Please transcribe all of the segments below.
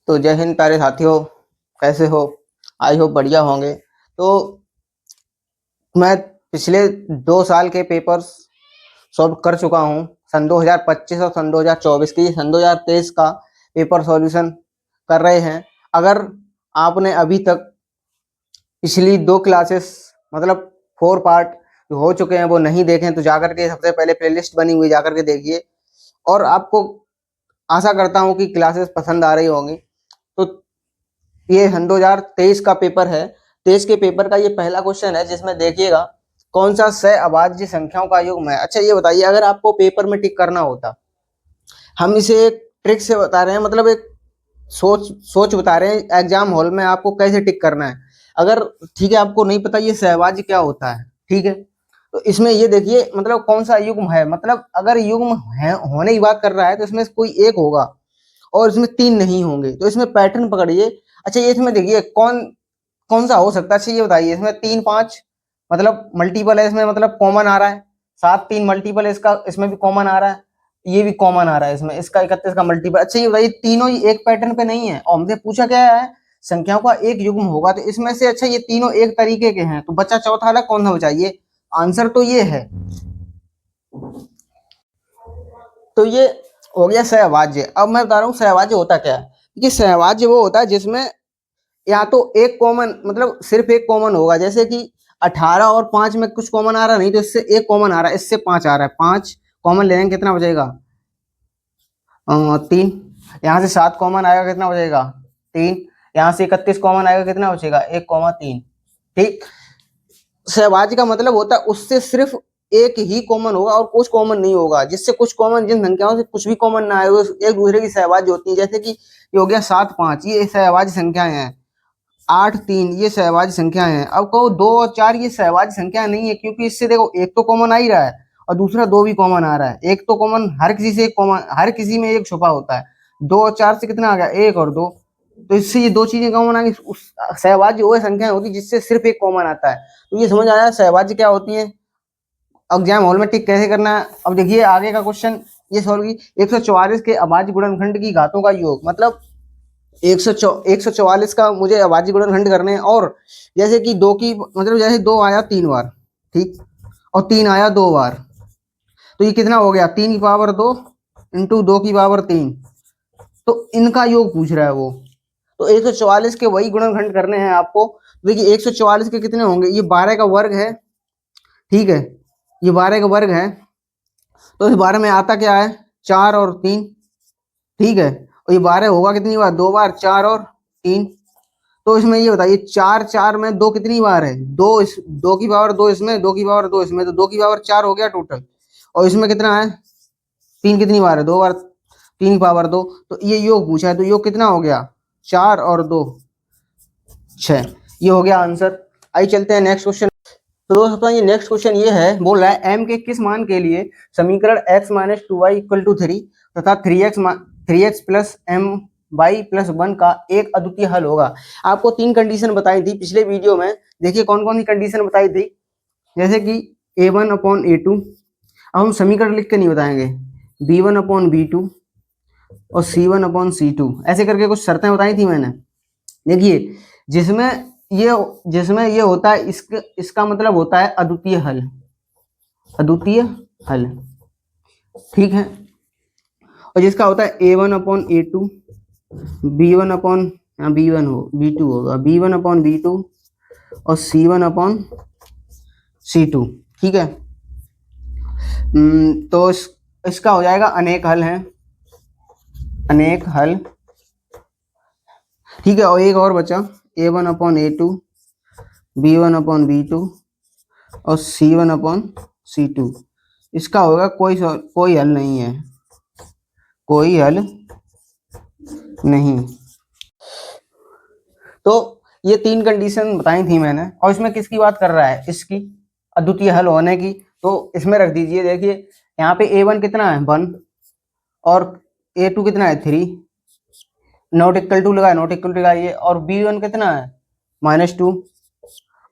तो जय हिंद प्यारे साथियों, कैसे हो? आई होप बढ़िया होंगे। तो मैं पिछले 2 साल के पेपर्स सॉल्व कर चुका हूँ, सन 2025 और सन 2024 की। सन 2023 का पेपर सॉल्यूशन कर रहे हैं। अगर आपने अभी तक पिछली 2 क्लासेस मतलब 4 पार्ट जो हो चुके हैं वो नहीं देखे तो जाकर के सबसे पहले प्लेलिस्ट बनी हुई जाकर के देखिए। और आपको आशा करता हूँ कि क्लासेस पसंद आ रही होंगी। तो ये सन 2023 का पेपर है। 23 के पेपर का ये पहला क्वेश्चन है जिसमें देखिएगा कौन सा सहअभाज्य संख्याओं का युग्म है। अच्छा ये बताइए, अगर आपको पेपर में टिक करना होता, हम इसे एक ट्रिक से बता रहे हैं, मतलब एक सोच सोच बता रहे हैं एग्जाम हॉल में आपको कैसे टिक करना है। अगर ठीक है आपको नहीं पता ये सहअभाज्य क्या होता है, ठीक है, तो इसमें ये देखिए मतलब कौन सा युग्म है। मतलब अगर युग्म है होने की बात कर रहा है तो इसमें कोई एक होगा और इसमें 3 नहीं होंगे। तो इसमें पैटर्न पकड़िए। अच्छा ये इसमें देखिए कौन कौन सा हो सकता है। अच्छा ये बताइए, इसमें 3 5 मतलब मल्टीपल है, इसमें मतलब कॉमन आ रहा है। 7 3 मल्टीपल है इसका, इसमें भी कॉमन आ रहा है, ये भी कॉमन आ रहा है इसमें, इसका 31 का मल्टीपल। अच्छा ये बताइए तीनों ही एक पैटर्न पे नहीं है और हमसे पूछा क्या है, संख्याओं का एक युग्म होगा। तो इसमें से अच्छा ये तीनों एक तरीके के हैं, तो बच्चा चौथा अलग कौन सा बचाइए। आंसर तो ये है। तो ये हो गया सहअभाज्य। अब मैं बता रहा हूँ सहअभाज्य होता क्या है। ये सहअभाज्य वो होता है जिसमें या तो एक कॉमन मतलब सिर्फ एक कॉमन होगा, जैसे कि 18 और 5 में कुछ कॉमन आ रहा नहीं तो इससे एक कॉमन आ रहा है, इससे 5 आ रहा है, 5 कॉमन लेंगे कितना बचेगा 3। यहाँ से 7 कॉमन आएगा कितना बचेगा 3। यहाँ से 31 कॉमन आएगा कितना बचेगा 1,3। ठीक। सहभाज्य का मतलब होता है उससे सिर्फ एक ही कॉमन होगा और कुछ कॉमन नहीं होगा। जिससे कुछ कॉमन, जिन संख्याओं से कुछ भी कॉमन ना आए वो एक दूसरे की सहभाज्य होती है। जैसे कि ये हो गया 7 5, ये सहभाज्य संख्याएं हैं। 8 3 ये सहभाज्य संख्याएं हैं। अब कहो 2 और 4 ये सहभाज्य संख्या नहीं है, क्योंकि इससे देखो एक तो कॉमन आ ही रहा है और दूसरा 2 भी कॉमन आ रहा है। एक तो कॉमन हर किसी से, एक कॉमन हर किसी में एक छुपा होता है। 2 और 4 से कितना आ गया 1 और 2, तो इससे ये 2 चीजें कॉमन आ गई। उस सहभाज्य वो संख्या होती है जिससे सिर्फ एक कॉमन आता है। तो ये समझ आया सहभाज्य क्या होती है। एग्जाम हॉल में टिक कैसे करना है। अब देखिए आगे का क्वेश्चन ये सॉल्व की। 144 के अभाज्य गुणनखंड की घातों का योग, मतलब 144 का मुझे अभाज्य गुणनखंड करने हैं। और जैसे कि 2 की मतलब जैसे 2 आया 3 बार, ठीक, और 3 आया 2 बार, तो ये कितना हो गया 3 की पावर 2 इंटू 2 की पावर 3। तो इनका योग पूछ रहा है वो। तो 144 के वही गुणनखंड करने हैं आपको। देखिए 144 के कितने होंगे, ये 12 का वर्ग है, ठीक है, ये 12 का वर्ग है। तो इस 12 में आता क्या है 4 और 3, ठीक है, और ये 12 होगा कितनी बार 2 बार, 4 और 3। तो इसमें ये बताइए 4 4 में 2 कितनी बार है 2, इस 2 की पावर 2 इसमें, 2 की पावर 2 इसमें, तो 2 की पावर 4 हो गया टोटल। और इसमें कितना है 3 कितनी बार है 2 बार, 3 की पावर 2। तो ये योग पूछा है, तो योग कितना हो गया 4 और 2 6। ये हो गया आंसर। आइए चलते हैं नेक्स्ट क्वेश्चन। तो दोस्तों ये नेक्स्ट क्वेश्चन ये है, बोल रहा है m के किस मान के लिए समीकरण x minus 2y equal to 3 तथा 3x plus m y plus 1 का एक अद्वितीय हल होगा। आपको 3 कंडीशन बताई थी पिछले वीडियो में। देखिए कौन कौन सी कंडीशन बताई थी, जैसे कि a1 अपॉन a2। अब हम समीकरण लिख के नहीं बताएंगे, b1 अपॉन b2 और c1 अपॉन c2, ऐसे करके कुछ शर्तें बताई थी मैंने। देखिए जिसमें ये होता है इसका मतलब होता है अद्वितीय हल, अद्वितीय हल, ठीक है। और जिसका होता है a1 upon a2, b1 upon b1 हो b2 होगा b1 अपॉन b2 और c1 अपॉन c2, ठीक है। तो इसका हो जाएगा अनेक हल है, अनेक हल, ठीक है। और एक और बचा a1 upon a2, b1 upon b2 और c1 अपॉन c2। इसका होगा कोई हल नहीं है, कोई हल नहीं। तो ये 3 कंडीशन बताई थी मैंने। और इसमें किसकी बात कर रहा है, इसकी अद्वितीय हल होने की। तो इसमें रख दीजिए, देखिए यहाँ पे a1 कितना है 1 और a2 कितना है 3, नॉट इक्वल टू लगाए, नॉट इक्वल टू लगाइए, और b1 कितना है -2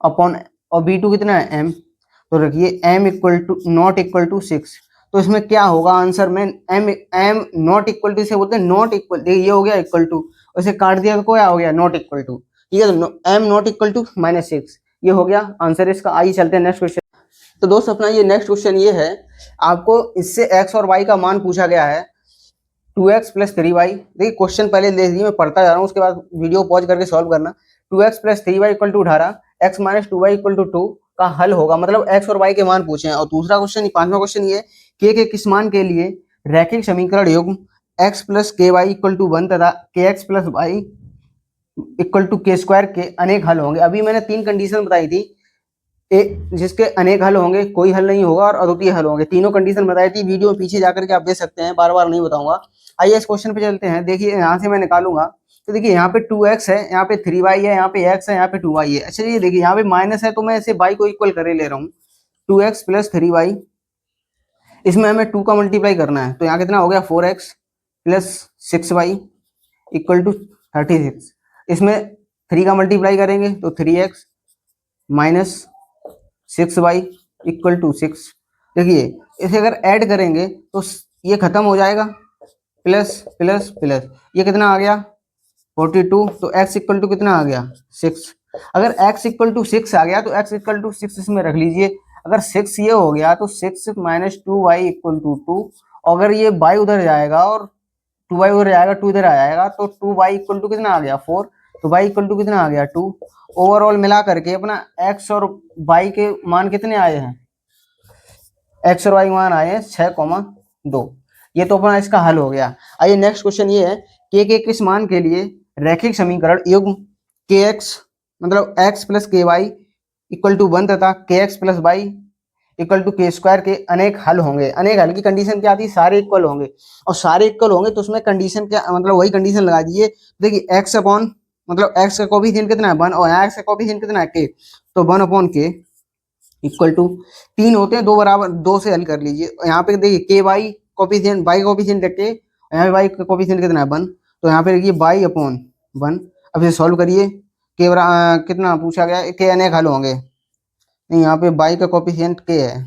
अपॉन, और b2 कितना है m, तो रखिए m equal to not equal to 6। तो इसमें क्या होगा आंसर में, एम नॉट इक्वल टू इसे बोलते हैं नॉट इक्वल, देखिए ये हो गया इक्वल टू, उसे काट दिया तो क्या हो गया नॉट इक्वल टू, ठीक है। तो एम नॉट इक्वल टू -6, ये हो गया आंसर इसका। आइए चलते हैं नेक्स्ट क्वेश्चन। तो दोस्त अपना ये नेक्स्ट क्वेश्चन ये है, आपको इससे एक्स और वाई का मान पूछा गया है 2x + 3y। देखिए क्वेश्चन पहले ले लीजिए, मैं पढ़ता जा रहा हूँ, उसके बाद वीडियो पॉज करके सॉल्व करना। 2x + 3y = 18, x - 2y = 2 का हल होगा, मतलब x और y के मान पूछे हैं। और दूसरा क्वेश्चन, पांचवा क्वेश्चन ये, के किस मान के लिए रैखिक समीकरण युग्म x + ky = 1 तथा kx + y = k² के अनेक हल होंगे। अभी मैंने 3 कंडीशन बताई थी, जिसके अनेक हल होंगे, कोई हल नहीं होगा और अद्वितीय हल होंगे। तीनों कंडीशन बताई थी, वीडियो में पीछे जाकर के आप देख सकते हैं, बार बार नहीं बताऊंगा। आइए इस क्वेश्चन पे चलते हैं। देखिए यहाँ से मैं निकालूंगा, तो देखिए यहाँ पे 2x है, यहाँ पे 3y है, यहाँ पे x है, यहाँ पे 2y है। अच्छा ये देखिए यहाँ पे माइनस है, तो मैं इसे y को इक्वल करे ले रहा हूँ, 2x + 3y, इसमें हमें 2 का मल्टीप्लाई करना है, तो यहाँ कितना हो गया 4x + 6y = 36। इसमें 3 का मल्टीप्लाई करेंगे तो 3x - 6y = 6। देखिए इसे अगर ऐड करेंगे तो ये खत्म हो जाएगा, प्लस प्लस प्लस, ये कितना आ गया 42, तो x = कितना आ गया 6। अगर x = 6 आ गया तो x = 6 इसमें रख लीजिए। अगर 6 ये हो गया तो 6 - 2y = 2। अगर ये y उधर जाएगा और 2y उधर जाएगा, 2 इधर आ जाएगा, तो 2y = कितना आ गया 4, तो y = कितना आ गया 2। ओवरऑल मिला करके अपना x और y के मान कितने आए हैं, x और y मान आए हैं 6,2। ये तो अपना इसका हल हो गया। आइए नेक्स्ट क्वेश्चन ये है, के किस मान के लिए रैखिक समीकरण युग्म kx मतलब x + ky = 1 तथा kx + y = k² के अनेक हल होंगे। अनेक हल की कंडीशन क्या थी, सारे इक्वल होंगे, और सारे इक्वल होंगे तो उसमें कंडीशन क्या, मतलब वही कंडीशन लगा दीजिए। देखिए x अपॉन मतलब x का कोफिशिएंट कितना है 1 और यहाँ x का कोफिशिएंट कितना है k, तो 1/k = 3 होते हैं, 2 बराबर 2 से हल कर लीजिए। यहाँ पे देखिए के वाई कोफिशिएंट, y कोफिशिएंट के, यहाँ पे y का कोफिशिएंट कितना है 1, तो यहाँ पे देखिए y/1। अब इसे सॉल्व करिए, कितना पूछा गया, के अनेक हल होंगे, यहाँ पे y का कोफिशिएंट k है,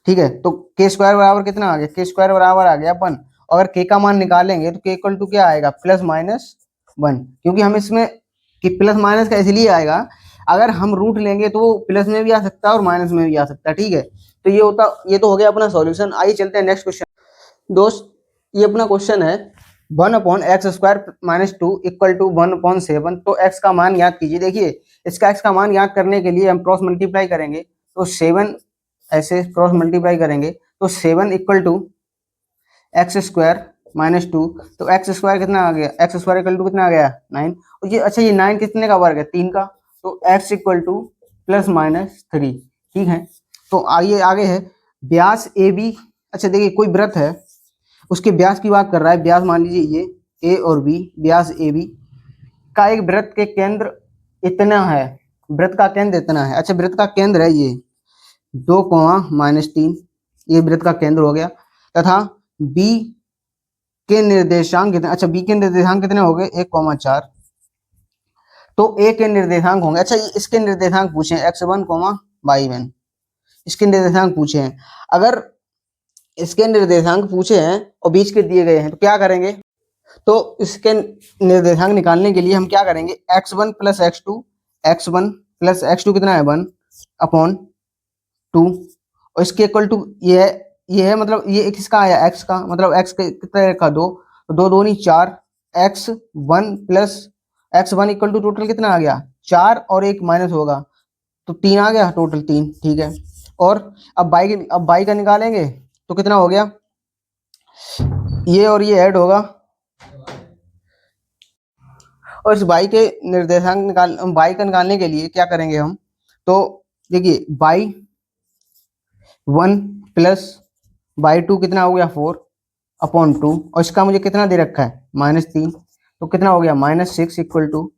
ठीक है। तो k² बराबर कितना आ गया, k² बराबर आ गया 1। अगर k का मान निकालेंगे तो k = क्या आएगा +-1, क्योंकि हम इसमें कि प्लस माइनस का इसलिए आएगा, अगर हम रूट लेंगे तो वो प्लस में भी आ सकता है और माइनस में भी आ सकता है, ठीक है। तो ये तो हो गया अपना सॉल्यूशन। आइए चलते हैं नेक्स्ट क्वेश्चन। दोस्त ये अपना क्वेश्चन है 1/x² - 2 = 1/7। तो x का मान याद कीजिए। देखिए इसका x का मान याद करने के लिए हम क्रॉस मल्टीप्लाई करेंगे, तो 7 ऐसे क्रॉस मल्टीप्लाई करेंगे तो 7 = x² - 2, तो x² कितना आ गया, x² = कितना आ गया 9। और ये अच्छा ये 9 कितने का वर्ग है 3 का, तो x = +-3, ठीक है। तो आगे है व्यास AB। अच्छा देखिए कोई वृत्त है, उसके व्यास की बात कर रहा है, व्यास मान लीजिए ये A और B, व्यास AB का एक वृत्त के केंद्र इतना है, वृत्त का केंद्र इतना है। अच्छा वृत्त का केंद्र है ये 2, -3, ये वृत्त का केंद्र हो गया, तथा B के निर्देशांक कितने, अच्छा B के निर्देशांक कितने हो गए 1,4, तो A के निर्देशांक होंगे। अच्छा इसके निर्देशांक पूछे x1, y1, इसके निर्देशांक पूछे हैं। अगर इसके निर्देशांक पूछे हैं और बीच के दिए गए हैं तो क्या करेंगे, तो इसके निर्देशांक निकालने के लिए हम क्या करेंगे, x1 + x2, x1 + x2 कितना है 1/2, और इसके इक्वल टू ये है मतलब ये किसका आया x का, मतलब x के कितने का 2, तो 2 दूनी 4, x1 + x1 = टोटल कितना आ गया 4 और एक माइनस होगा तो 3 आ गया, टोटल 3, ठीक है। और अब y का निकालेंगे तो कितना हो गया, ये और ये ऐड होगा, और इस y के निर्देशांक y का निकालने के लिए क्या करेंगे हम, तो देखिए y1 + y2 कितना हो गया 4/2, और इसका मुझे कितना दे रखा है -3, तो कितना हो गया -6 =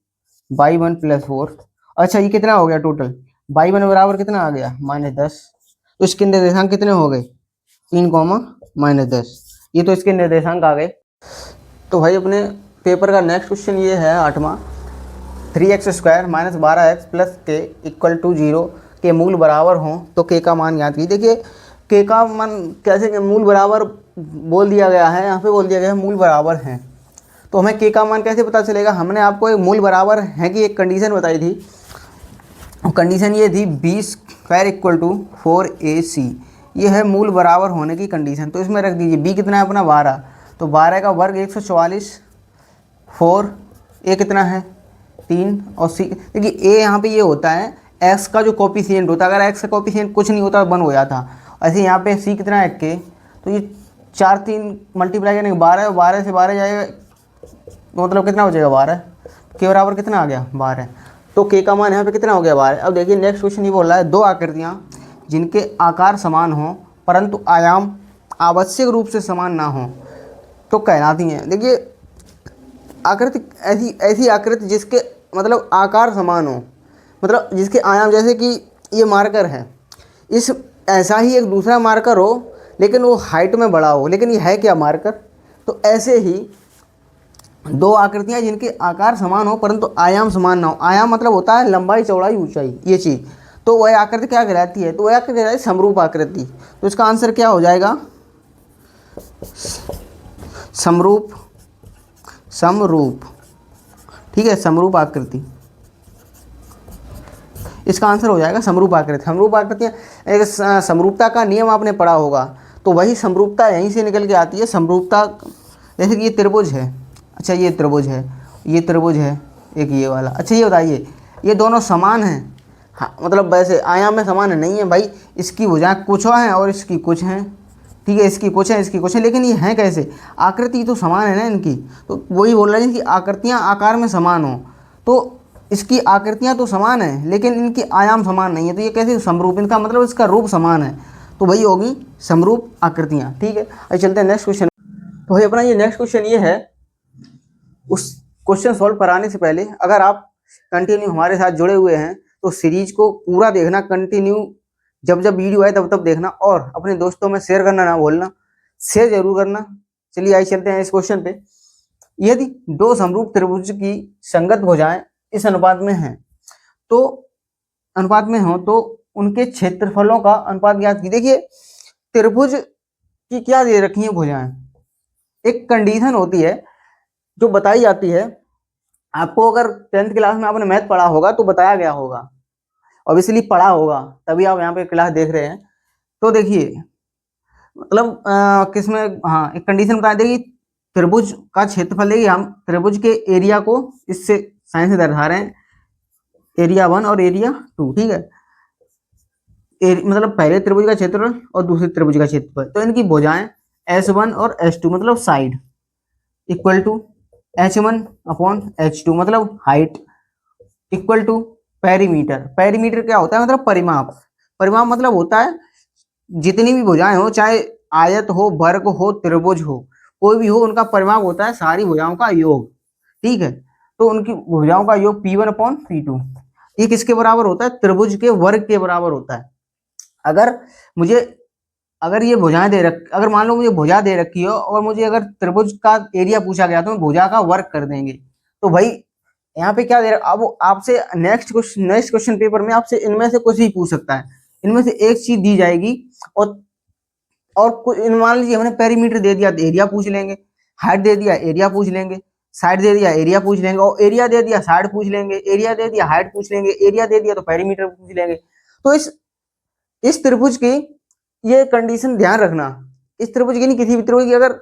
y1 + 4। अच्छा ये कितना हो गया टोटल, y1 बराबर कितना आ गया -10, तो इसके निर्देशांक कितने हो गए 3, -10, ये तो इसके निर्देशांक आ गए। तो भाई अपने पेपर का नेक्स्ट क्वेश्चन ये है 8वां, 3x² - 12x + k = 0 के मूल बराबर हों तो k का मान याद कीजिए। देखिए के का मान कैसे कि मूल बराबर बोल दिया गया है, यहाँ पे बोल दिया गया है मूल बराबर हैं, तो हमें के का मान कैसे पता चलेगा? हमने आपको एक मूल बराबर है कि एक कंडीशन बताई थी, कंडीशन ये थी B square equal to 4ac, ये है मूल बराबर होने की कंडीशन। तो इसमें रख दीजिए बी कितना है अपना 12, तो 12 का वर्ग 144, 4 ए कितना है 3, और सी देखिए ए यहाँ पे ये होता है एक्स का जो कोफिशिएंट होता है, अगर एक्स का कोफिशिएंट कुछ नहीं होता 1 हो जाता। ऐसे यहाँ पे सी कितना है के, तो ये 4 3 मल्टीप्लाई करने के 12, 12 से 12 जाएगा तो मतलब कितना हो जाएगा 12, के बराबर कितना आ गया 12, तो के का मान यहाँ पे कितना हो गया 12। अब देखिए नेक्स्ट क्वेश्चन ये बोल रहा है दो आकृतियाँ जिनके आकार समान हों परंतु आयाम आवश्यक रूप से समान ना हो तो कहलाती हैं। देखिए आकृति ऐसी ऐसी आकृति जिसके मतलब आकार समान हो, मतलब जिसके आयाम, जैसे कि ये मार्कर है, इस ऐसा ही एक दूसरा मार्कर हो लेकिन वो हाइट में बड़ा हो, लेकिन ये है क्या मार्कर, तो ऐसे ही दो आकृतियाँ जिनके आकार समान हो परंतु आयाम समान ना हो। आयाम मतलब होता है लंबाई चौड़ाई ऊंचाई, ये चीज़, तो वह आकृति क्या कहलाती है? तो वह आकृति कहलाती है समरूप आकृति। तो इसका आंसर क्या हो जाएगा? समरूप, समरूप, ठीक है, समरूप आकृति, इसका आंसर हो जाएगा समरूप आकृति। समरूप आकृतियाँ, एक समरूपता का नियम आपने पढ़ा होगा, तो वही समरूपता यहीं से निकल के आती है। समरूपता जैसे कि ये त्रिभुज है, अच्छा ये त्रिभुज है, ये त्रिभुज है एक ये वाला, अच्छा ये बताइए ये दोनों समान हैं? हाँ, मतलब वैसे आयाम में समान है नहीं है भाई, इसकी भुजाएं कुछ हैं और इसकी कुछ हैं, ठीक है, इसकी कुछ है इसकी कुछ है, लेकिन ये हैं कैसे? आकृति तो समान है ना इनकी, तो वही बोल रहे हैं कि आकृतियाँ आकार में समान हो, तो इसकी आकृतियाँ तो समान है लेकिन इनकी आयाम समान नहीं है, तो ये कैसे समरूप? इनका मतलब इसका रूप समान है, तो वही होगी समरूप आकृतियाँ, ठीक है। अब चलते हैं नेक्स्ट क्वेश्चन। तो भाई अपना ये नेक्स्ट क्वेश्चन ये है, उस क्वेश्चन सॉल्व कराने से पहले अगर आप कंटिन्यू हमारे साथ जुड़े हुए हैं तो सीरीज को पूरा देखना, कंटिन्यू जब जब वीडियो आए तब तब देखना, और अपने दोस्तों में शेयर करना ना भूलना, शेयर जरूर करना। चलिए आइए चलते हैं इस क्वेश्चन पे। यदि दो समरूप त्रिभुज की संगत भुजाएं इस अनुपात में हैं, तो अनुपात में हो तो उनके क्षेत्रफलों का अनुपात ज्ञात कीजिए। देखिए त्रिभुज की क्या दे रखी है भुजाएं, एक कंडीशन होती है जो बताई जाती है आपको, अगर 10th क्लास में आपने मैथ पढ़ा होगा तो बताया गया होगा, ऑब्वियसली पढ़ा होगा तभी आप यहाँ पे क्लास देख रहे हैं। तो देखिए मतलब किसमें, हाँ एक कंडीशन बता देगी त्रिभुज का क्षेत्रफल देगी, हम त्रिभुज के एरिया को इससे साइन से दर्शा रहे हैं, एरिया 1 और एरिया 2, ठीक है, मतलब पहले त्रिभुज का क्षेत्रफल और दूसरे त्रिभुज का क्षेत्रफल, तो इनकी भुजाएं S1 और S2 मतलब side equal to H1 upon H2 मतलब height equal to perimeter. Perimeter क्या होता है? मतलब परिमाप। परिमाप मतलब होता है जितनी भी भुजाएं हो, चाहे आयत हो, वर्ग हो, त्रिभुज हो, कोई भी हो, उनका परिमाप होता है सारी भुजाओं का योग, ठीक है। तो उनकी भुजाओं का योग P1 अपॉन P2 ये किसके बराबर होता है? त्रिभुज के वर्ग के बराबर होता है। अगर ये भुजाएं अगर मान लो मुझे भुजा दे रखी हो और मुझे अगर त्रिभुज का एरिया पूछा गया तो मैं भुजा का वर्ग कर देंगे, तो भाई यहाँ पे क्या दे रहा, अब आपसे नेक्स्ट क्वेश्चन पेपर में आपसे इनमें से कुछ भी पूछ सकता है, इनमें से एक चीज दी जाएगी, और मान लीजिए हमने पेरीमीटर दे दिया तो एरिया पूछ लेंगे, हाइट दे दिया एरिया पूछ लेंगे, साइड दे दिया एरिया पूछ लेंगे, और एरिया दे दिया साइड पूछ लेंगे, एरिया दे दिया हाइट पूछ लेंगे, एरिया दे दिया तो पेरीमीटर पूछ लेंगे। तो इस त्रिभुज की ये कंडीशन ध्यान रखना, इस त्रिभुज की नहीं किसी भी त्रिभुज की अगर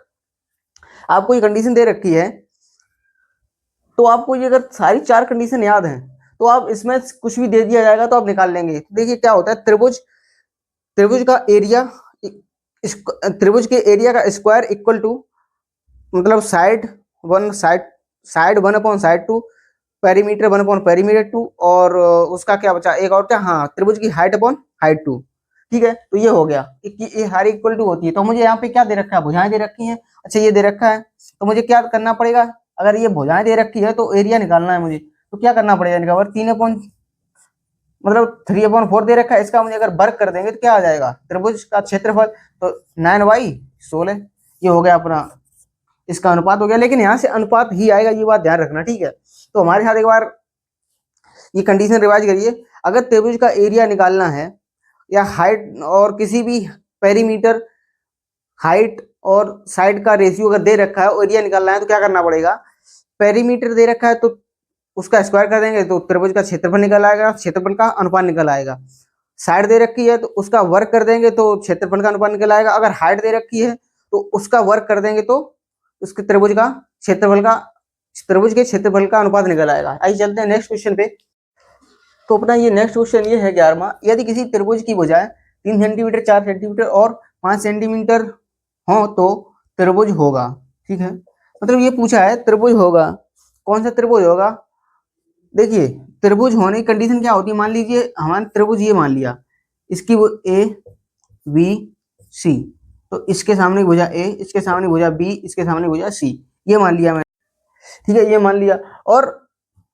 आपको ये कंडीशन दे रखी है तो आपको ये अगर सारी 4 कंडीशन याद हैं तो आप इसमें कुछ भी दे दिया जाएगा तो आप निकाल लेंगे। देखिए क्या होता है, त्रिभुज का एरिया, त्रिभुज के एरिया का स्क्वायर इक्वल टू मतलब side 1 upon side 2, perimeter 1 upon perimeter 2, और उसका क्या बचा एक और क्या, हाँ त्रिभुज की हाइट अपॉन हाइट 2, ठीक है। तो ये हो गया ये हाइट इक्वल टू होती है। तो मुझे यहाँ पे क्या दे रखा है? भुजाएं दे रखी हैं, अच्छा ये दे रखा है, तो मुझे क्या करना पड़ेगा? अगर ये भुजाएं दे रखी है तो एरिया निकालना है मुझे, तो क्या करना पड़ेगा इनका वर्ग? 3/4 दे रखा है, इसका मुझे अगर वर्ग कर देंगे तो क्या आ जाएगा? त्रिभुज का क्षेत्रफल, तो 9/16 ये हो गया अपना, इसका अनुपात हो गया। लेकिन यहाँ से अनुपात ही आएगा, ये बात ध्यान रखना, ठीक है। तो हमारे साथ एक बार ये कंडीशन रिवाइज करिए, अगर त्रिभुज का एरिया निकालना है या हाइट और किसी भी पेरीमीटर, हाइट और साइड का रेशियो अगर दे रखा है और एरिया निकालना है तो क्या करना पड़ेगा, पेरीमीटर दे रखा है तो उसका स्क्वायर कर देंगे तो त्रिभुज का क्षेत्रफल निकल आएगा, क्षेत्रफल का अनुपात निकल आएगा। साइड दे रखी है तो उसका वर्ग कर देंगे तो क्षेत्रफल का अनुपात निकल आएगा। अगर हाइट दे रखी है तो उसका वर्ग कर देंगे तो उसके त्रिभुज का क्षेत्रफल का त्रिभुज के क्षेत्रफल का अनुपात निकल आएगा। आइए चलते हैं नेक्स्ट क्वेश्चन पे। तो अपना ये नेक्स्ट क्वेश्चन ये है 11वां, यदि किसी त्रिभुज की भुजाएं 3 सेंटीमीटर, 4 सेंटीमीटर और 5 सेंटीमीटर हो तो त्रिभुज होगा। ठीक है, मतलब ये पूछा है त्रिभुज होगा, कौन सा त्रिभुज होगा। देखिए त्रिभुज होने की कंडीशन क्या होती है, मान लीजिए हमारा त्रिभुज ये मान लिया, इसकी वो ए बी सी, तो इसके सामने भुजा ए, इसके सामने भुजा बी, इसके सामने भुजा सी, ये मान लिया मैं। ठीक है, ये मान लिया और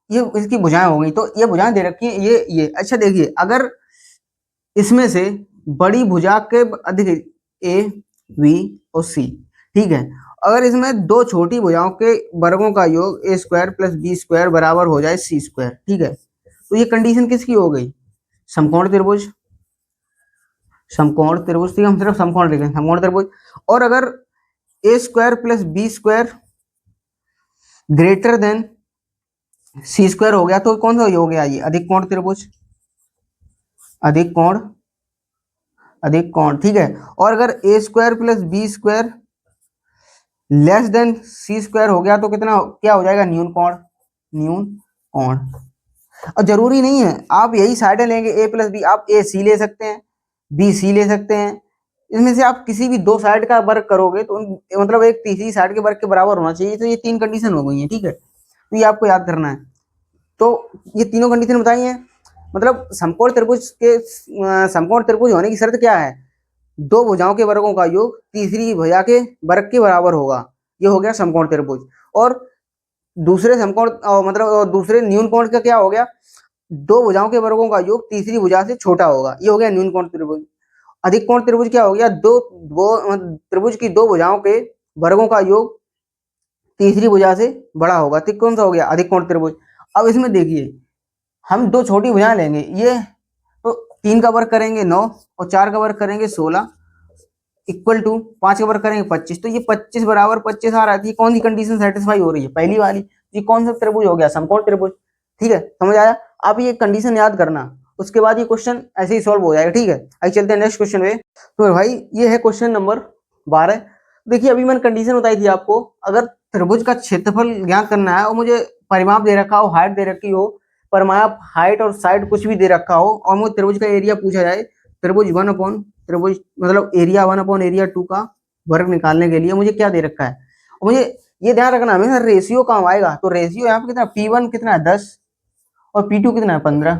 ये इसकी भुजाएं हो गई, तो ये भुजाएं दे रखी है ये। अच्छा देखिए, अगर इसमें से बड़ी भुजा के अधिक ए बी और सी, ठीक है, अगर इसमें दो छोटी भुजाओं के वर्गों का योग ए स्क्वायर प्लस बी स्क्वायर बराबर हो जाए सी स्क्वायर, ठीक है, तो ये कंडीशन किसकी हो गई, समकोण त्रिभुज। समकोण त्रिभुज, ठीक है, हम सिर्फ समकोण लिखेंगे, समकोण त्रिभुज। और अगर A square plus B square greater than C square हो गया तो कौन सा हो गया, ये अधिक कोण त्रिभुज, अधिक कोण, अधिक कोण, ठीक है। और अगर A square plus B square less than C square हो गया तो कितना क्या हो जाएगा, न्यून कोण, न्यून कोण। और जरूरी नहीं है आप यही साइडें लेंगे ए प्लस बी, आप ए सी ले सकते हैं, बी सी ले सकते हैं, इसमें से आप किसी भी दो साइड का वर्ग करोगे तो मतलब एक तीसरी साइड के वर्ग के बराबर होना चाहिए। तो ये 3 कंडीशन हो गई है, ठीक है, तो ये आपको याद करना है। तो ये तीनों कंडीशन बताई हैं, मतलब समकोण त्रिभुज के समकोण त्रिभुज होने की शर्त क्या है, दो भुजाओं के वर्गों का योग तीसरी भुजा के वर्ग के बराबर होगा, ये हो गया समकोण त्रिभुज। और दूसरे समकोण मतलब दूसरे न्यून कोण का क्या हो गया, दो भुजाओं के वर्गों का योग तीसरी भुजा से छोटा होगा, ये हो गया न्यून कोण त्रिभुज। अधिक कोण त्रिभुज क्या हो गया, त्रिभुज की दो भुजाओं के वर्गों का योग तीसरी भुजा से बड़ा होगा, तो कौन सा हो गया, अधिक कोण त्रिभुज। अब इसमें देखिए हम दो छोटी भुजाएं लेंगे, ये तो 3 का वर्ग करेंगे 9 और 4 का वर्ग करेंगे 16 इक्वल टू 5 का वर्ग करेंगे 25, तो ये 25 बराबर 25 आ रहा है। कौन सी कंडीशन सेटिस्फाई हो रही है, पहली वाली। ये कौन सा त्रिभुज हो गया, समकोण त्रिभुज। ठीक है, समझ आया। आप ये कंडीशन याद करना, उसके बाद ये क्वेश्चन ऐसे ही सॉल्व हो जाएगा। ठीक है, आइए चलते हैं नेक्स्ट क्वेश्चन में। तो भाई ये है क्वेश्चन नंबर 12। देखिए अभी मैंने कंडीशन बताई थी आपको, अगर त्रिभुज का क्षेत्रफल ज्ञात करना है और मुझे परिमाप दे रखा हो, हाइट दे रखी हो, परिमाप हाइट और साइड कुछ भी दे रखा हो और मुझे त्रिभुज का एरिया पूछा जाए, त्रिभुज 1 अपॉन त्रिभुज मतलब एरिया 1 अपॉन एरिया 2 का वर्ग निकालने के लिए मुझे क्या दे रखा है, और मुझे ये ध्यान रखना हमेशा रेशियो काम आएगा। तो रेशियो यहाँ पे कितना, P1 कितना है 10 और P2 कितना है 15,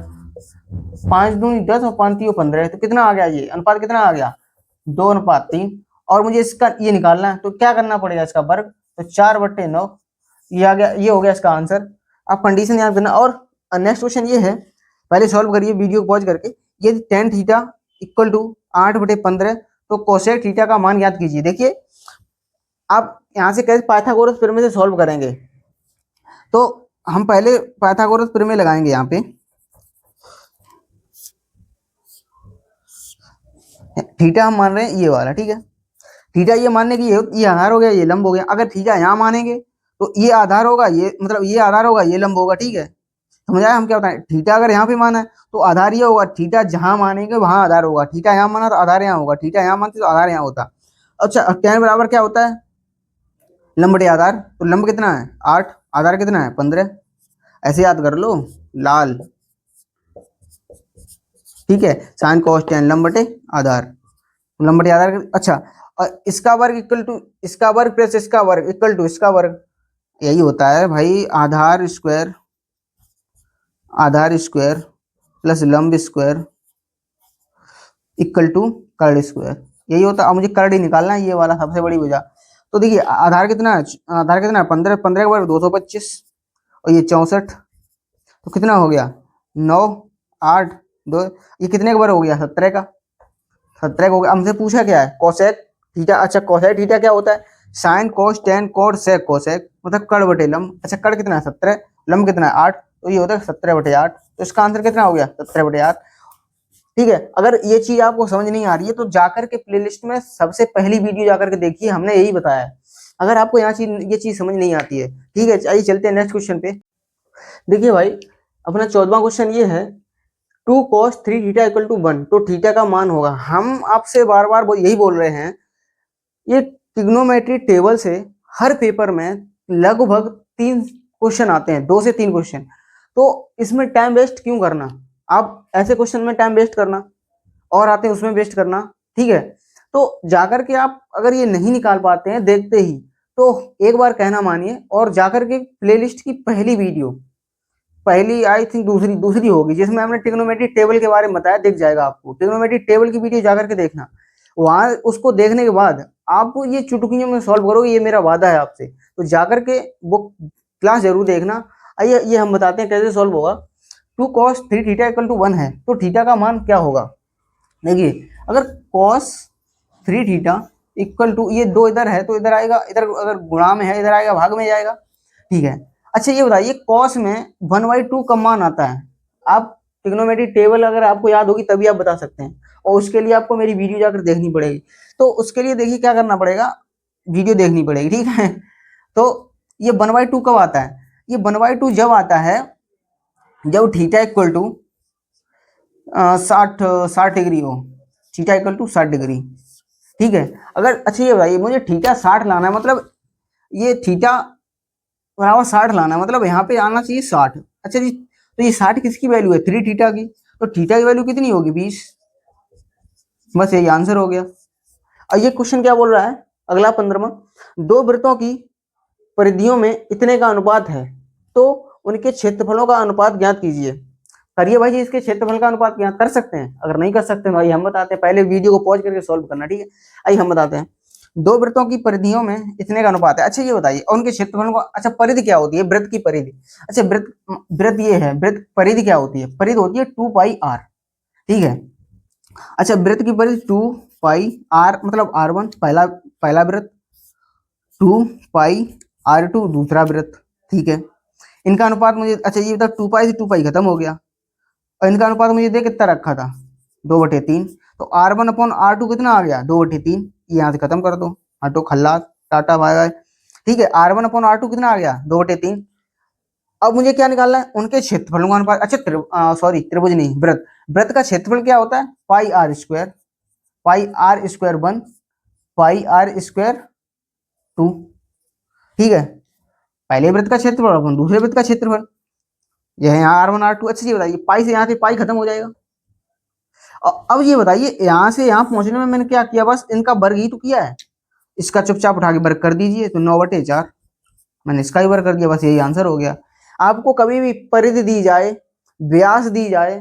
5 दूनी 10 और 5 तीन 15, तो कितना आ गया, ये अनुपात कितना आ गया 2:3। और मुझे इसका ये निकालना है तो क्या करना पड़ेगा, इसका वर्ग, तो 4/9 ये आ गया, ये हो गया इसका आंसर। आप कंडीशन याद करना। और नेक्स्ट क्वेश्चन ये है, पहले सॉल्व करिए वीडियो को पॉज करके। ये tan थीटा इक्वल टू 8/15, तो कोसेक थीटा का मान याद कीजिए। देखिए आप यहाँ से कैसे पाइथागोरस प्रमेय से सॉल्व करेंगे, तो हम पहले पाइथागोरस प्रमेय लगाएंगे यहाँ पे। थीटा हम मान रहे हैं ये वाला, ठीक है, थीटा ये मानने की ये आधार हो गया, ये लंब हो गया। अगर थीटा यहाँ मानेंगे तो ये आधार होगा, ये मतलब ये आधार होगा, ये लंब होगा। ठीक है, समझ आया हम क्या बताएं, थीटा अगर यहाँ पे माना है तो आधार ये होगा, थीटा जहां मानेंगे वहां आधार होगा, थीटा यहाँ माना तो आधार यहाँ होगा, थीटा यहाँ मानते तो आधार यहाँ होता। अच्छा tan बराबर क्या होता है, लंब बटे आधार, तो लंब कितना है 8, आधार कितना है 15, ऐसे याद कर लो लाल। ठीक है, साइन कॉस tan लंब बटे आधार, लंब बटे आधार। अच्छा और इसका वर्ग इक्वल टू इसका वर्ग प्लस इसका वर्ग इक्वल टू इसका वर्ग, यही होता है भाई आधार स्क्वायर, आधार स्क्वायर प्लस लंब स्क्वायर इक्वल टू कर्ड स्क्वायर, यही होता है। अब मुझे कर्ड ही निकालना है, ये वाला सबसे बड़ी भुजा। तो देखिए आधार कितना है, आधार कितना है 15, 15 का वर्ग 225 और ये 64, तो कितना हो गया 9 8 2, ये कितने का वर्ग हो गया 17 का, 17 का हो गया। हमसे पूछा क्या है, कोसेक थीटा। अच्छा कोसेक थीटा क्या होता है, साइन कोस टेन कोड सेक कोसेक, मतलब कर्ड बटे लंब। अच्छा कर्ड कितना है 17, लंब कितना है 8, तो ये होता है 17/8, तो इसका आंसर कितना हो गया 17/8। ठीक है। अगर ये चीज आपको समझ नहीं आ रही है तो जाकर के प्लेलिस्ट में सबसे पहली वीडियो जाकर के देखिए, हमने यही बताया है। अगर आपको यहाँ ये चीज समझ नहीं आती है, ठीक है। आइए चलते हैं नेक्स्ट क्वेश्चन पे। देखिए भाई, अपना 14वां क्वेश्चन ये है, 2 cos 3 थीटा इक्वल टू 1, तो थीटा का मान होगा। हम आपसे बार बार यही बोल रहे हैं, ये ट्रिग्नोमेट्री टेबल से हर पेपर में लगभग 3 क्वेश्चन आते हैं, 2 से 3 क्वेश्चन। तो इसमें टाइम वेस्ट क्यों करना, आप ऐसे क्वेश्चन में टाइम वेस्ट करना और आते हैं उसमें वेस्ट करना, ठीक है। तो जाकर के आप अगर ये नहीं निकाल पाते हैं देखते ही, तो एक बार कहना मानिए और जाकर के प्लेलिस्ट की पहली वीडियो, पहली आई थिंक दूसरी होगी जिसमें हमने ट्रिग्नोमेट्री टेबल के बारे में बताया, दिख जाएगा आपको। ट्रिग्नोमेट्री टेबल की वीडियो जाकर के देखना, वहां उसको देखने के बाद आप ये चुटकियों में सॉल्व करोगे, ये मेरा वादा है आपसे। तो जाकर के वो क्लास जरूर देखना। आइए ये हम बताते हैं कैसे सॉल्व होगा। 2 cos 3 थीटा इक्वल टू 1 है, तो थीटा का मान क्या होगा। देखिए, अगर cos 3 थीटा इक्वल टू, ये 2 इधर है तो इधर आएगा, इधर अगर गुणा में है इधर आएगा, भाग में जाएगा, ठीक है। अच्छा ये बताइए, cos में 1/2 का मान आता है। आप ट्रिग्नोमेट्री टेबल अगर आपको याद होगी तभी आप बता सकते हैं, और उसके लिए आपको मेरी वीडियो जाकर देखनी पड़ेगी। तो उसके लिए देखिए क्या करना पड़ेगा, वीडियो देखनी पड़ेगी, ठीक है। तो ये 1/2 कब आता है, ये 1/2 जब आता है जब थीटा इक्वल टू 60 डिग्री हो, थीटा इक्वल टू 60 डिग्री, ठीक है। अगर अच्छा ये बताइए, मुझे थीटा 60 लाना है, मतलब ये थीटा बराबर 60 लाना है, मतलब यहाँ पे आना चाहिए 60। अच्छा जी, तो ये 60 किसकी वैल्यू है, 3 थीटा की, तो थीटा की वैल्यू कितनी होगी, 20। बस यही आंसर हो गया। और ये क्वेश्चन क्या बोल रहा है, अगला 15वां, 2 वृत्तों की परिधियों में इतने का अनुपात है, तो उनके क्षेत्रफलों का अनुपात ज्ञात कीजिए। करिए भाई जी, इसके क्षेत्रफल का अनुपात ज्ञात कर सकते हैं, अगर नहीं कर सकते हैं भाई हम बताते हैं, पहले वीडियो को पॉज करके सॉल्व करना, ठीक है। आइए हम बताते हैं, 2 वृत्तों की परिधियों में इतने का अनुपात है। अच्छा ये बताइए, और उनके क्षेत्रफल को, अच्छा परिधि क्या होती है, वृत्त की परिधि। अच्छा वृत्त ये है, वृत्त परिधि क्या होती है, परिधि होती है 2πr, ठीक है। अच्छा वृत्त की परिधि 2πr, मतलब r1 पहला वृत्त, 2πr2 दूसरा वृत्त, ठीक है। इनका अनुपात मुझे, अच्छा ये बता, 2π से 2π खत्म हो गया, और इनका अनुपात मुझे देख कितना रखा था, 2/3। तो r1/r2 कितना आ गया, 2/3। यहाँ से खत्म कर दो, हटो खल्लास, टाटा बाय बाय, ठीक है। r1/r2 कितना आ गया, 2/3। अब मुझे क्या निकालना है, उनके क्षेत्रफलों का अनुपात। अच्छा सॉरी, त्रिभुज नहीं, वृत्त, वृत्त का क्षेत्रफल क्या होता है, πr², πr² 1, πr² 2, ठीक है। पहले वृत्त का क्षेत्रफल अपन दूसरे वृत्त का क्षेत्रफल, यह है यहाँ r1 r2। अच्छा ये बताइए, पाई से यहाँ से पाई खत्म हो जाएगा। अब ये बताइए, यहाँ से यहाँ पहुंचने में मैंने क्या किया, बस इनका वर्ग ही तो किया है, इसका चुपचाप उठा के वर्ग कर दीजिए, तो 9/4 मैंने इसका ही वर्ग कर दिया, बस यही आंसर हो गया। आपको कभी भी परिधि दी जाए, व्यास दी जाए,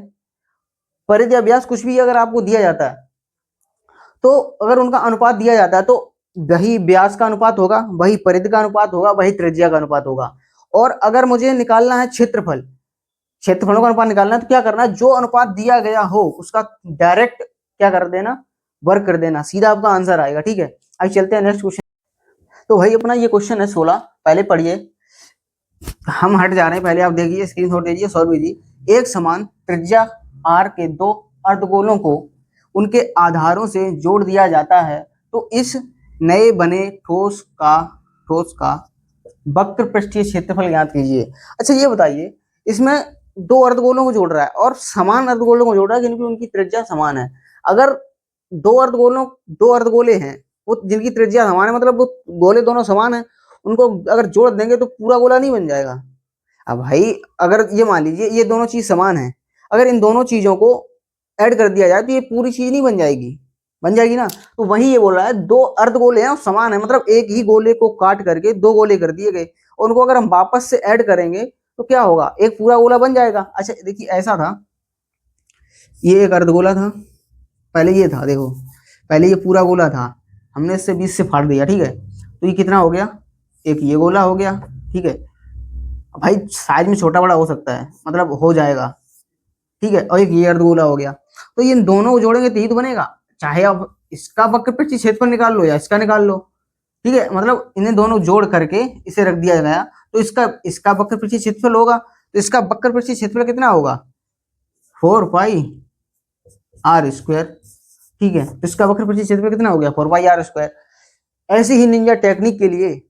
परिधि या व्यास कुछ भी अगर आपको दिया जाता है, तो अगर उनका अनुपात दिया जाता है, तो वही व्यास का अनुपात होगा, वही परिधि का अनुपात होगा, वही त्रिज्या का अनुपात होगा। और अगर मुझे निकालना है क्षेत्रफल, क्षेत्रफलों का अनुपात निकालना है, तो क्या करना है, जो अनुपात दिया गया हो उसका डायरेक्ट क्या कर देना, वर्ग कर देना, सीधा आपका आंसर आएगा, ठीक है। आइए चलते हैं नेक्स्ट क्वेश्चन। तो भाई अपना ये क्वेश्चन है 16, पहले पढ़िए, हम हट जा रहे हैं, पहले आप देखिए, स्क्रीनशॉट लीजिए, सॉल्व कीजिए। एक समान त्रिज्या r के 2 अर्धगोलों को उनके आधारों से जोड़ दिया जाता है, तो इस नए बने ठोस का वक्र पृष्ठीय क्षेत्रफल ज्ञात कीजिए। अच्छा ये बताइए, इसमें 2 अर्धगोलों को जोड़ रहा है और समान अर्धगोलों को जोड़ रहा है जिनकी उनकी त्रिज्या समान है। अगर 2 अर्धगोले हैं, वो जिनकी त्रिज्या समान है, मतलब वो गोले दोनों समान है, उनको अगर जोड़ देंगे तो पूरा गोला नहीं बन जाएगा। अब भाई अगर ये मान लीजिए ये दोनों चीज समान है, अगर इन दोनों चीजों को ऐड कर दिया जाए तो ये पूरी चीज नहीं बन जाएगी, बन जाएगी ना। तो वही ये बोल रहा है, 2 अर्धगोले हैं और समान है, मतलब एक ही गोले को काट करके 2 गोले कर दिए गए, और उनको अगर हम वापस से ऐड करेंगे तो क्या होगा, एक पूरा गोला बन जाएगा। अच्छा देखिए ऐसा था, ये एक अर्धगोला था, पहले ये था, देखो पहले ये पूरा गोला था, हमने इससे 20 से फाड़ दिया, ठीक है। तो ये कितना हो गया, एक ये गोला हो गया, ठीक है। भाई साइज में छोटा बड़ा हो सकता है, मतलब हो जाएगा, ठीक है। और एक ये अर्धगोला हो गया, तो ये दोनों को जोड़ेंगे तो ही तो बनेगा, चाहे आप इसका वक्र पृष्ठीय क्षेत्रफल निकाल लो या इसका निकाल लो, ठीक है। मतलब इन्हें दोनों जोड़ करके इसे रख दिया गया, तो इसका वक्र पृष्ठीय क्षेत्रफल होगा, तो इसका वक्र पृष्ठीय क्षेत्रफल कितना होगा, 4π आर स्क्वायर, ठीक है। तो इसका वक्र परिचय क्षेत्र कितना हो गया 4 पाई r स्क्वायर। ऐसे ही निंजा टेक्निक के लिए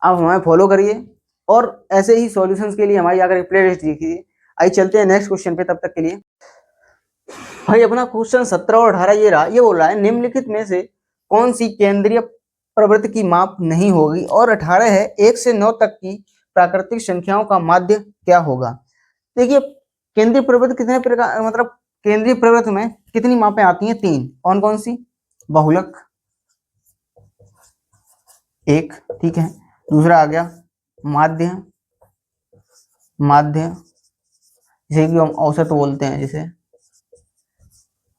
आप हमें फॉलो करिए और ऐसे ही सॉल्यूशंस के लिए हमारी आकर प्लेलिस्ट देखिए। आइए चलते हैं नेक्स्ट क्वेश्चन पे, तब तक के लिए भाई अपना क्वेश्चन 17 और 18 ये रहा। ये बोल रहा है निम्नलिखित में से कौन सी केंद्रीय प्रवृत्ति की माप नहीं होगी, और 18 है 1 से 9 तक की प्राकृतिक संख्याओं का माध्य क्या होगा। देखिए केंद्रीय प्रवृत्ति कितने प्रकार, मतलब केंद्रीय प्रवृत्ति में कितनी मापें आती हैं, 3। कौन कौन सी, बहुलक 1, ठीक है। दूसरा आ गया माध्य, माध्य जिसे कि हम औसत बोलते हैं जिसे,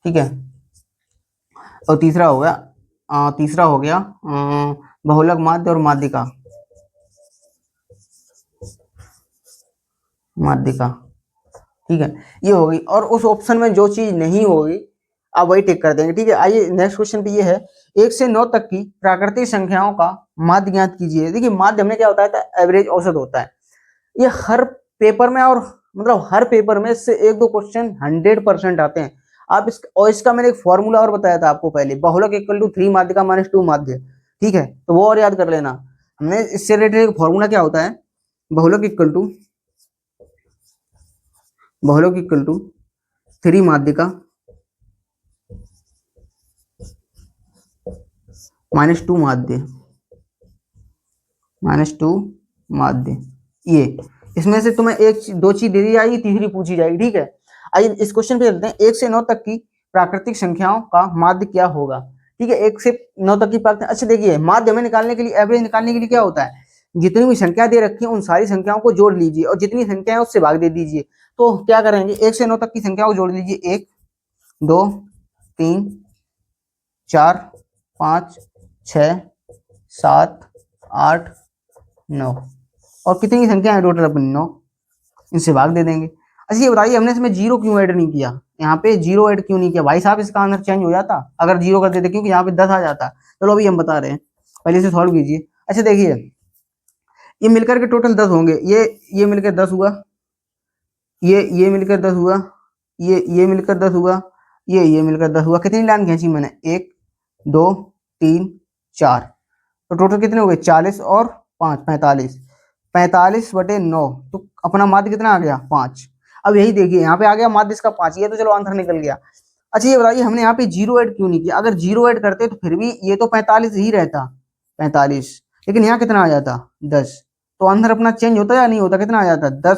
ठीक है। और तीसरा हो गया बहुलक, माध्य और माध्यिका, माध्यिका, ठीक है। ये होगी, और उस ऑप्शन में जो चीज नहीं होगी आप वही टिक कर देंगे, ठीक है। आइए नेक्स्ट क्वेश्चन पे ये है 1 से 9 तक की प्राकृतिक संख्याओं का माध्य ज्ञात कीजिए। देखिए माध्य में क्या होता है, एवरेज औसत होता है। ये हर पेपर में, और मतलब हर पेपर में से 1-2 क्वेश्चन 100% आते हैं। आप और इसका मैंने एक फॉर्मूला और बताया था आपको पहले, बहुलक इक्वल टू 3 माध्यिका माइनस 2 माध्य, ठीक है। तो वो और याद कर लेना। हमने इससे रिलेटेड एक फॉर्मूला क्या होता है, बहुलक इक्वल टू 3 माध्यिका माइनस 2 माध्य, ये इसमें से तुम्हें 1-2 चीज दे दी जाएगी, तीसरी पूछी जाएगी, ठीक है। आइए इस क्वेश्चन पे चलते हैं। 1 से 9 तक की प्राकृतिक संख्याओं का माध्य क्या होगा, ठीक है। 1 से 9 तक की प्राकृतिक, अच्छा देखिए माध्य में निकालने के लिए, एवरेज निकालने के लिए क्या होता है, जितनी भी संख्या दे रखी है उन सारी संख्याओं को जोड़ लीजिए और जितनी संख्या है उससे भाग दे दीजिए। तो क्या करेंगे, 1 से 9 तक की संख्याओं को जोड़ लीजिए, 1 2 3 4 5 6 7 8 9, और कितनी संख्या है टोटल अपनी 9, इनसे भाग दे देंगे। अच्छा ये बताइए हमने इसमें जीरो क्यों ऐड नहीं किया, यहाँ पे जीरो ऐड क्यों नहीं किया भाई साहब, इसका आंसर चेंज हो जाता अगर जीरो कर देते, क्योंकि यहाँ पे 10 आ जाता। चलो अभी हम बता रहे हैं, पहले इसे सॉल्व कीजिए। अच्छा देखिए ये मिलकर के टोटल 10 होंगे, ये मिलकर 10 हुआ, ये मिलकर 10 हुआ, ये मिलकर 10 हुआ, ये मिलकर 10 हुआ। कितनी लाइन खींची मैंने, 1 2 3 4, तो टोटल कितने हो गए 40 और 5 45, 45/9, तो अपना माध्य कितना आ गया 5। अब यही देखिए यहाँ पे आ गया माध्य इसका 5, ये तो चलो आंसर निकल गया। अच्छा ये बताइए हमने यहाँ पे जीरो ऐड क्यों नहीं किया, अगर जीरो ऐड करते तो फिर भी ये तो 45 ही रहता, 45, लेकिन यहाँ कितना आ जाता 10, तो आंसर अपना चेंज होता या नहीं होता, कितना आ जाता 10,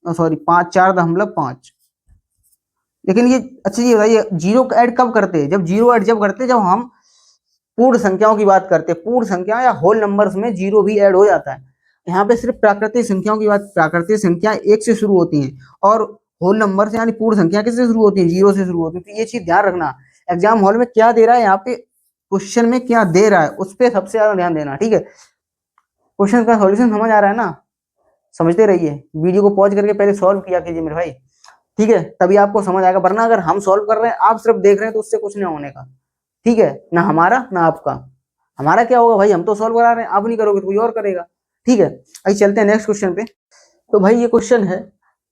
सॉरी 5 4 दशमलव 5। लेकिन ये, अच्छा ये बताइए जीरो ऐड कब करते, जब जीरो ऐड जब करते जब हम पूर्ण संख्याओं की बात करते हैं, पूर्ण संख्या या होल नंबर्स में जीरो भी ऐड हो जाता है। यहाँ पे सिर्फ प्राकृतिक संख्याओं की बात, प्राकृतिक संख्या 1 से शुरू होती हैं और होल नंबर से यानी पूर्ण संख्या किससे शुरू होती है, 0 से शुरू होती है। तो ये चीज ध्यान रखना, एग्जाम हॉल में क्या दे रहा है, यहाँ पे क्वेश्चन में क्या दे रहा है उस पर सबसे ज्यादा ध्यान देना, ठीक है। क्वेश्चन का सॉल्यूशन समझ आ रहा है ना, समझते रहिए, वीडियो को पॉज करके पहले सॉल्व किया कीजिए मेरे भाई, ठीक है, तभी आपको समझ आएगा। वरना अगर हम सॉल्व कर रहे हैं आप सिर्फ देख रहे हैं तो उससे कुछ नहीं होने का, ठीक है, ना हमारा ना आपका। हमारा क्या होगा भाई, हम तो सॉल्व करा रहे हैं, आप नहीं करोगे तो कोई और करेगा, ठीक है। आइए चलते हैं नेक्स्ट क्वेश्चन पे। तो भाई ये क्वेश्चन है,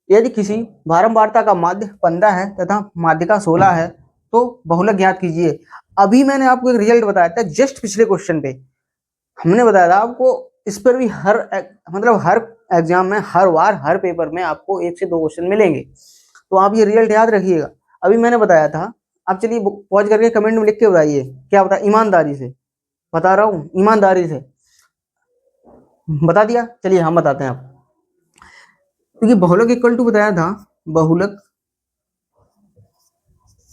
यदि किसी बारंबारता का माध्य 15 है तथा माध्यिका 16 है तो बहुलक ज्ञात कीजिए। अभी मैंने आपको एक रिजल्ट बताया था जस्ट पिछले क्वेश्चन पे, हमने बताया था आपको इस पर भी मतलब हर एग्जाम में हर बार हर पेपर में आपको 1 से 2 क्वेश्चन मिलेंगे, तो आप ये रिजल्ट याद रखिएगा। अभी मैंने बताया था, आप चलिए पॉज करके कमेंट में लिख के बताइए क्या बता, ईमानदारी से बता रहा हूँ, ईमानदारी से बता दिया। चलिए हम बताते हैं आप, क्योंकि बहुलक इक्वल टू बताया था,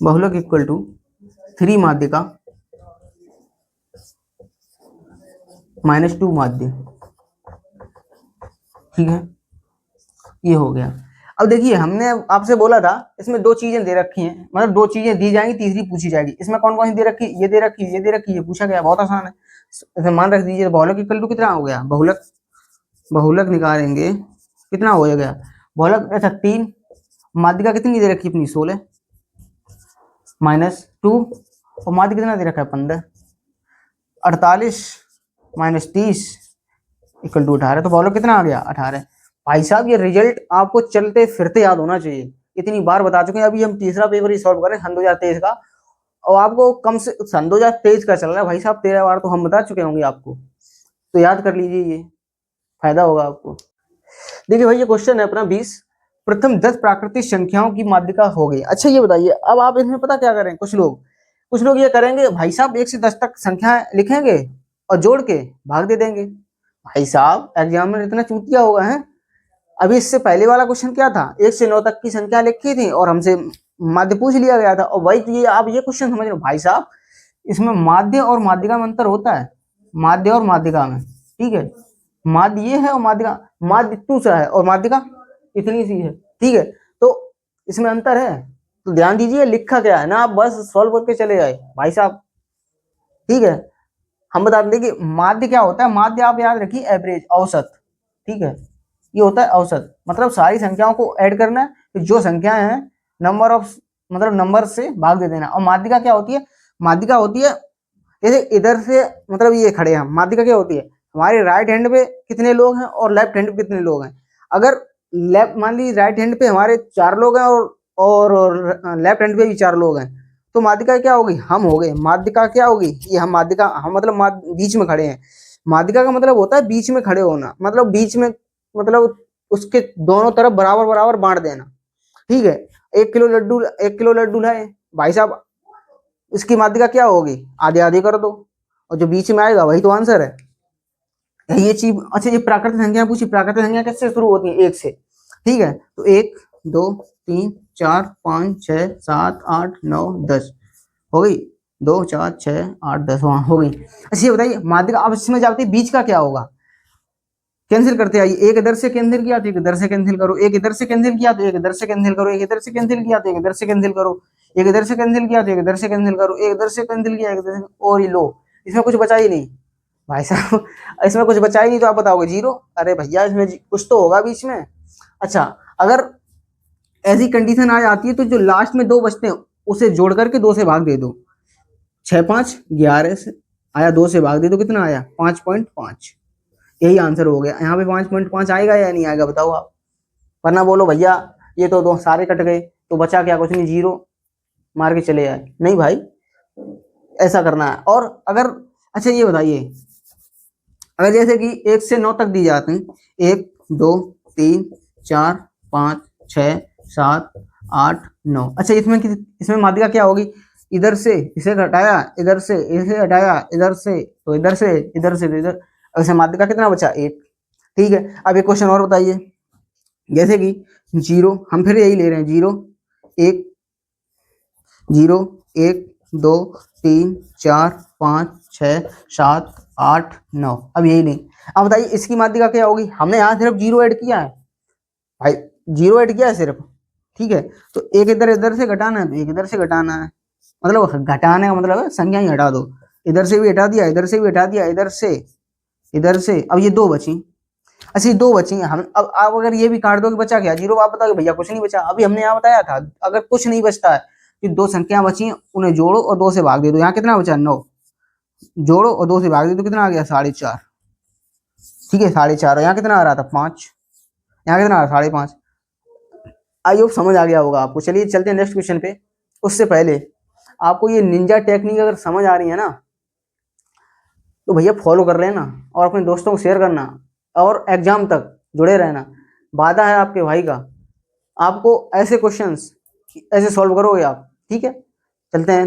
बहुलक इक्वल टू 3 माध्यिका माइनस 2 माध्य, ठीक है, ये हो गया। अब देखिए हमने आपसे बोला था इसमें 2 चीजें दे रखी हैं, मतलब 2 चीजें दी जाएंगी तीसरी पूछी जाएगी। इसमें कौन कौन सी दे रखी, ये दे रखी, ये दे रखी, ये पूछा गया, बहुत आसान है। इसे मान रख दीजिए, बहुलक इक्वल टू कितना हो गया, बहुलक निकालेंगे कितना हो गया, बहुलक अच्छा 3, माध्यिका कितनी दे रखी अपनी 16 माइनस 2, और माध्य कितना दे रखा है 15, 48 माइनस 30 इक्वल टू 18, तो बहुलक कितना आ गया 18। भाई साहब ये रिजल्ट आपको चलते फिरते याद होना चाहिए, इतनी बार बता चुके हैं। अभी हम तीसरा पेपर ही सॉल्व करें सन 2023 का, और आपको कम से सन 2023 का चल रहा है भाई साहब, 13 बार तो हम बता चुके होंगे आपको, तो याद कर लीजिए, ये फायदा होगा आपको। देखिए भाई ये क्वेश्चन है अपना 20, प्रथम 10 प्राकृतिक संख्याओं की माध्यिका हो गई। अच्छा ये बताइए, अब आप इसमें पता क्या करें, कुछ लोग ये करेंगे भाई साहब 1 से 10 तक संख्या लिखेंगे और जोड़ के भाग दे देंगे। भाई साहब एग्जाम में इतना चूतिया होगा है। अभी इससे पहले वाला क्वेश्चन क्या था, 1 से 9 तक की संख्या लिखी थी और हमसे माध्य पूछ लिया गया था, और वही ये आप ये क्वेश्चन समझ रहे हो भाई साहब, इसमें माध्य और माध्यिका में अंतर होता है, माध्य और माध्यिका में, ठीक है। माध्य ये है और माध्यिका, माध्य दूसरा है और माध्यिका इतनी सी है, ठीक है, तो इसमें अंतर है। तो ध्यान दीजिए लिखा क्या है ना, आप बस सॉल्व करके चले जाए भाई साहब, ठीक है। हम बता दें कि माध्य क्या होता है, माध्य आप याद रखिए एवरेज, औसत, ठीक है, ये होता है औसत, मतलब सारी संख्याओं को ऐड करना है, तो जो संख्याएं हैं नंबर ऑफ, मतलब नंबर से भाग दे देना। और माध्यिका क्या होती है, माध्यिका होती है जैसे इधर से, मतलब ये खड़े हैं, माध्यिका क्या होती है, हमारे राइट हैंड पे कितने लोग हैं और लेफ्ट हैंड पे कितने लोग हैं। अगर लेफ्ट मान लीजिए राइट हैंड पे हमारे 4 लोग हैं और लेफ्ट हैंड पे भी 4 लोग हैं, तो माध्यिका क्या होगी, हम हो गए। माध्यिका क्या होगी, ये हम माध्यिका, हम मतलब बीच में खड़े हैं। माध्यिका का मतलब होता है बीच में खड़े होना, मतलब बीच में, मतलब उसके दोनों तरफ बराबर बराबर बांट देना, ठीक है। 1 किलो लड्डू लाए भाई साहब, इसकी माध्यिका क्या होगी, आधे आधे कर दो, और जो बीच में आएगा वही तो आंसर है, ये चीज। अच्छा ये प्राकृतिक संख्या पूछी, प्राकृतिक संख्या किससे शुरू होती है, 1 से, ठीक है। तो 1 2 3 4 5 6 7 8 9 10 हो गई, 2 4 6 8 10 हो गई। अच्छा ये बताइए माध्यिका, अब इसमें जाते बीच का क्या होगा, कैंसिल करते आइए, एक इधर से कैंसिल किया तो एक इधर से कैंसिल करो, एक इधर से कैंसिल किया तो एक इधर से कैंसिल करो, एक इधर से कैंसिल किया तो एक इधर से कैंसिल करो, एक इधर से कैंसिल किया तो एक इधर से कैंसिल करो, एक इधर से कैंसिल किया एक इधर से, और ये लो, इसमें कुछ बचा ही नहीं भाई साहब, इसमें कुछ बचा ही नहीं, तो आप बताओगे 0। अरे भैया इसमें कुछ तो होगा बीच में। अच्छा अगर ऐसी कंडीशन आ जाती है तो जो लास्ट में 2 बचते हैं उसे जोड़ करके 2 से भाग दे दो, 6 5 11 से आया, 2 से भाग दे दो, कितना आया 5.5, यही आंसर हो गया। यहाँ पे 5.5 आएगा या नहीं आएगा बताओ आप, वरना बोलो भैया ये तो 2 सारे कट गए तो बचा क्या, कुछ नहीं, 0 मार के चले जाए, नहीं भाई ऐसा करना है। और अगर अच्छा ये बताइए, अगर जैसे कि 1 से 9 तक दी जाती हैं, 1 2 3 4 5 6 7 8 9, अच्छा इसमें माध्यिका क्या होगी, इधर से इसे घटाया, इधर से इसे हटाया, इधर से तो इधर से, इधर से तो इधर, ऐसे माध्यिका कितना बचा 1, ठीक है। अब एक क्वेश्चन और बताइए, जैसे कि 0, हम फिर यही ले रहे हैं, 0 1 0 1 2 3 4 5 6 7 8 9, अब यही नहीं। अब बताइए इसकी माध्यिका क्या होगी, हमने यहाँ सिर्फ 0 ऐड किया है भाई, 0 ऐड किया है सिर्फ, ठीक है। तो एक इधर इधर से घटाना है तो एक इधर से घटाना है, मतलब घटाने का मतलब है संख्या ही हटा दो, इधर से भी हटा दिया, इधर से भी हटा दिया, इधर से इधर से, अब ये 2 बची। अच्छा 2 बची, हम अब आप अगर ये भी काट दो कि बचा क्या 0, आप बताओगे भैया कुछ नहीं बचा। अभी हमने यहाँ बताया था अगर कुछ नहीं बचता है कि 2 संख्या बची उन्हें जोड़ो और 2 से भाग दे दो, यहाँ कितना बचा 9, जोड़ो और 2 से भाग दे दो, कितना आ गया 4.5, ठीक है 4.5, यहाँ कितना आ रहा था 5, यहाँ कितना आ रहा 5.5। आई होप समझ आ गया होगा आपको। चलिए चलते हैं नेक्स्ट क्वेश्चन पे। उससे पहले आपको ये निंजा टेक्निक अगर समझ आ रही है ना तो भैया फॉलो कर लेना और अपने दोस्तों को शेयर करना, और एग्जाम तक जुड़े रहना, वादा है आपके भाई का, आपको ऐसे क्वेश्चंस ऐसे सॉल्व करोगे आप, ठीक है। चलते हैं।